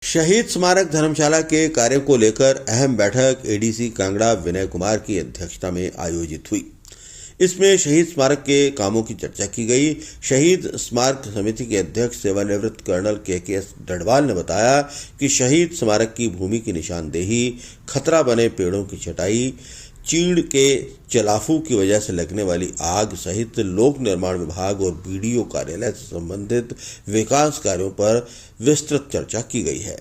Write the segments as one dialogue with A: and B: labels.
A: शहीद स्मारक धर्मशाला के कार्य को लेकर अहम बैठक एडीसी कांगड़ा विनय कुमार की अध्यक्षता में आयोजित हुई। इसमें शहीद स्मारक के कामों की चर्चा की गई। शहीद स्मारक समिति के अध्यक्ष सेवानिवृत्त कर्नल के.एस. डडवाल ने बताया कि शहीद स्मारक की भूमि की निशानदेही, खतरा बने पेड़ों की छटाई, चीड़ के चलाफू की वजह से लगने वाली आग सहित लोक निर्माण विभाग और बीडीओ कार्यालय से संबंधित विकास कार्यों पर विस्तृत चर्चा की गई है।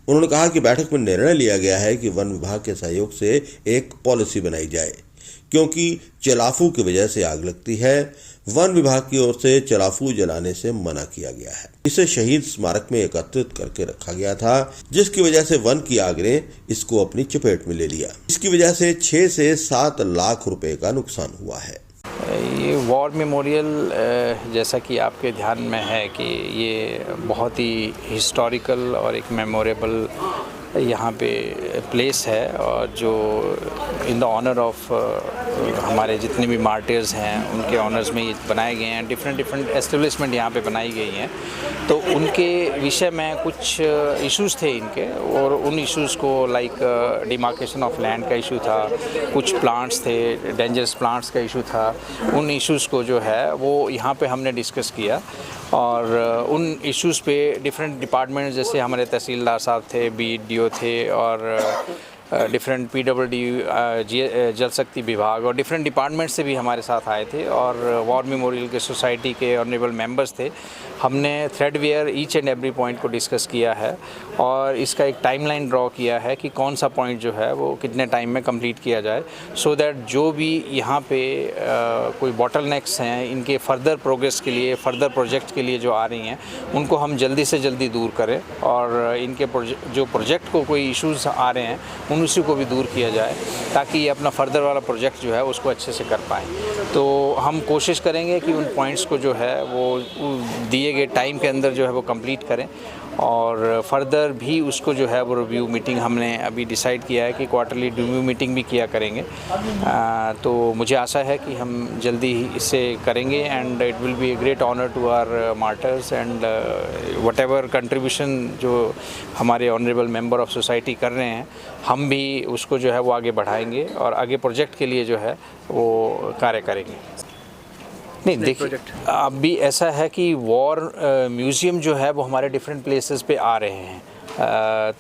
A: उन्होंने कहा कि बैठक में निर्णय लिया गया है कि वन विभाग के सहयोग से एक पॉलिसी बनाई जाए, क्योंकि चलाफू की वजह से आग लगती है। वन विभाग की ओर से चलाफू जलाने से मना किया गया है। इसे शहीद स्मारक में एकत्रित करके रखा गया था, जिसकी वजह से वन की आग ने इसको अपनी चपेट में ले लिया। इसकी वजह से 6 से 7 लाख रुपए का नुकसान हुआ है।
B: ये वॉर मेमोरियल जैसा कि आपके ध्यान में है कि ये बहुत ही हिस्टोरिकल और एक मेमोरेबल यहाँ पे प्लेस है, और जो इन द ऑनर ऑफ हमारे जितने भी मार्टियर्स हैं उनके ऑनर्स में ये बनाए गए हैं। डिफरेंट एस्टेब्लिशमेंट यहाँ पे बनाई गई हैं, तो उनके विषय में कुछ इश्यूज़ थे इनके, और उन इश्यूज़ को लाइक डिमार्केशन ऑफ लैंड का इशू था, कुछ प्लांट्स थे, डेंजरस प्लांट्स का इशू था। उन इश्यूज़ को जो है वो यहाँ पे हमने डिस्कस किया, और उन इश्यूज़ पे डिफरेंट डिपार्टमेंट जैसे हमारे तहसीलदार साहब थे, बीडीओ थे, और डिफरेंट पीडब्ल्यूडी जल शक्ति विभाग और डिफरेंट डिपार्टमेंट से भी हमारे साथ आए थे, और वॉर मेमोरियल के सोसाइटी के ऑनरेबल मेंबर्स थे। हमने थ्रेडवेयर ईच एंड एवरी पॉइंट को डिस्कस किया है, और इसका एक टाइमलाइन ड्रॉ किया है कि कौन सा पॉइंट जो है वो कितने टाइम में कंप्लीट किया जाए, सो दैट जो भी यहाँ पे कोई बॉटलनेक्स हैं इनके फर्दर प्रोग्रेस के लिए, फर्दर प्रोजेक्ट के लिए जो आ रही हैं, उनको हम जल्दी से जल्दी दूर करें, और इनके जो प्रोजेक्ट को कोई इश्यूज़ आ रहे हैं उन इशू को भी दूर किया जाए, ताकि ये अपना फर्दर वाला प्रोजेक्ट जो है उसको अच्छे से कर पाएँ। तो हम कोशिश करेंगे कि उन पॉइंट्स को जो है वो दिए गए टाइम के अंदर जो है वो कंप्लीट करें, और फर्दर भी उसको जो है वो रिव्यू मीटिंग हमने अभी डिसाइड किया है कि क्वार्टरली रिव्यू मीटिंग भी किया करेंगे। तो मुझे आशा है कि हम जल्दी ही इसे करेंगे, and it will be a great honour to our martyrs, and whatever contribution जो हमारे ऑनरेबल मेंबर ऑफ सोसाइटी कर रहे हैं, हम भी उसको जो है वो आगे बढ़ाएंगे और आगे प्रोजेक्ट के लिए जो है वो कार्य करेंगे। नहीं, देखिए, अभी ऐसा है कि वॉर म्यूज़ियम जो है वो हमारे डिफरेंट प्लेसेस पे आ रहे हैं।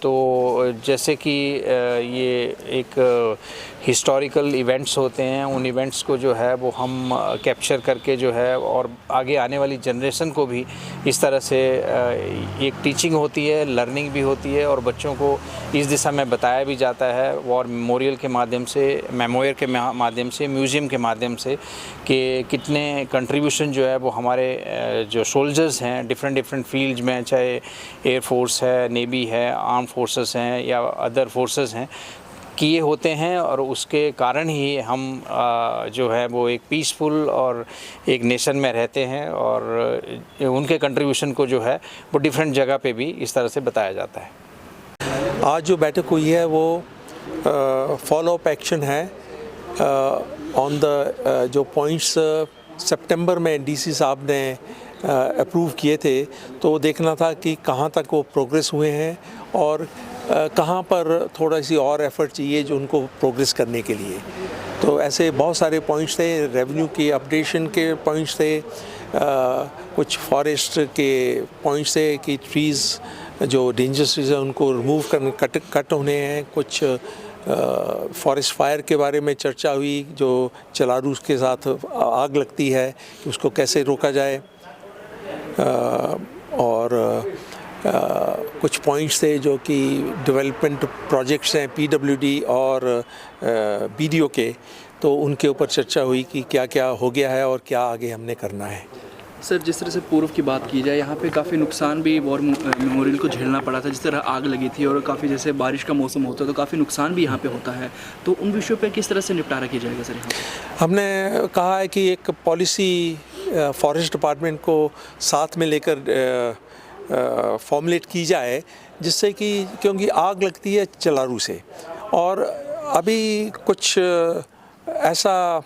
B: तो जैसे कि ये एक हिस्टोरिकल इवेंट्स होते हैं, उन इवेंट्स को जो है वो हम कैप्चर करके जो है, और आगे आने वाली जनरेशन को भी इस तरह से एक टीचिंग होती है, लर्निंग भी होती है, और बच्चों को इस दिशा में बताया भी जाता है वॉर मेमोरियल के माध्यम से, मेमोयर के माध्यम से, म्यूज़ियम के माध्यम से, कि कितने कंट्रीब्यूशन जो है वो हमारे जो सोल्जर्स हैं डिफरेंट फील्ड्स में, चाहे एयरफोर्स है, नेवी है, आर्म फोर्सेस हैं या अदर फोर्सेस हैं, किए होते हैं, और उसके कारण ही हम जो है वो एक पीसफुल और एक नेशन में रहते हैं, और उनके कंट्रीब्यूशन को जो है वो डिफरेंट जगह पे भी इस तरह से बताया जाता है।
C: आज जो बैठक हुई है वो फॉलो अप एक्शन है ऑन द जो पॉइंट्स सितंबर में डीसी साहब ने अप्रूव किए थे, तो देखना था कि कहाँ तक वो प्रोग्रेस हुए हैं और कहाँ पर थोड़ा सी और एफर्ट चाहिए जो उनको प्रोग्रेस करने के लिए। तो ऐसे बहुत सारे पॉइंट्स थे, रेवेन्यू की अपडेशन के पॉइंट्स थे, कुछ फॉरेस्ट के पॉइंट्स थे कि ट्रीज़ जो डेंजरस ट्रीज़ हैं उनको रिमूव करने कट होने हैं, कुछ फॉरेस्ट फायर के बारे में चर्चा हुई, जो चलारू के साथ आग लगती है कि उसको कैसे रोका जाए, और कुछ पॉइंट्स थे जो कि डेवलपमेंट प्रोजेक्ट्स हैं पीडब्ल्यूडी और बीडीओ के, तो उनके ऊपर चर्चा हुई कि क्या क्या हो गया है और क्या आगे हमने करना है।
D: सर, जिस तरह से पूर्व की बात की जाए, यहाँ पे काफ़ी नुकसान भी वॉर मेमोरियल को झेलना पड़ा था, जिस तरह आग लगी थी, और काफ़ी जैसे बारिश का मौसम होता है तो काफ़ी नुकसान भी यहाँ पे होता है, तो उन विषयों पे किस तरह से निपटारा किया जाएगा सर? यहाँ
C: हमने कहा है कि एक पॉलिसी फॉरेस्ट डिपार्टमेंट को साथ में लेकर फॉर्मुलेट की जाए, जिससे कि क्योंकि आग लगती है चलारू से, और अभी कुछ ऐसा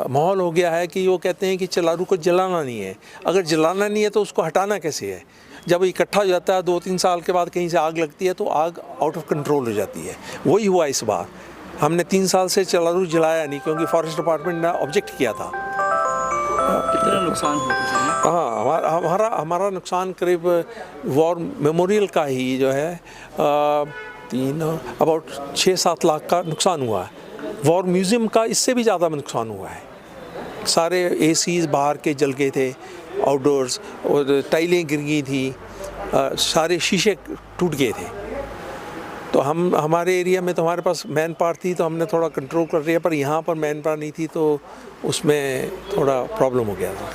C: माहौल हो गया है कि वो कहते हैं कि चलारू को जलाना नहीं है। अगर जलाना नहीं है तो उसको हटाना कैसे है, जब इकट्ठा हो जाता है 2-3 साल के बाद कहीं से आग लगती है तो आग आउट ऑफ कंट्रोल हो जाती है। वही हुआ इस बार। हमने 3 साल से चलारू जलाया नहीं क्योंकि फॉरेस्ट डिपार्टमेंट ने ऑब्जेक्ट किया था।
D: कितना नुकसान हुआ था?
C: हाँ, हमारा नुकसान करीब वॉर मेमोरियल का ही जो है अबाउट 6-7 लाख का नुकसान हुआ है। वॉर म्यूज़ियम का इससे भी ज़्यादा नुकसान हुआ है। सारे एसीज़ बाहर के जल गए थे, आउटडोर्स, और टाइलें गिर गई थी, सारे शीशे टूट गए थे। तो हमारे एरिया में तो हमारे पास मैन पावर थी तो हमने थोड़ा कंट्रोल कर लिया, पर यहाँ पर मैन पावर नहीं थी तो उसमें थोड़ा प्रॉब्लम हो गया था।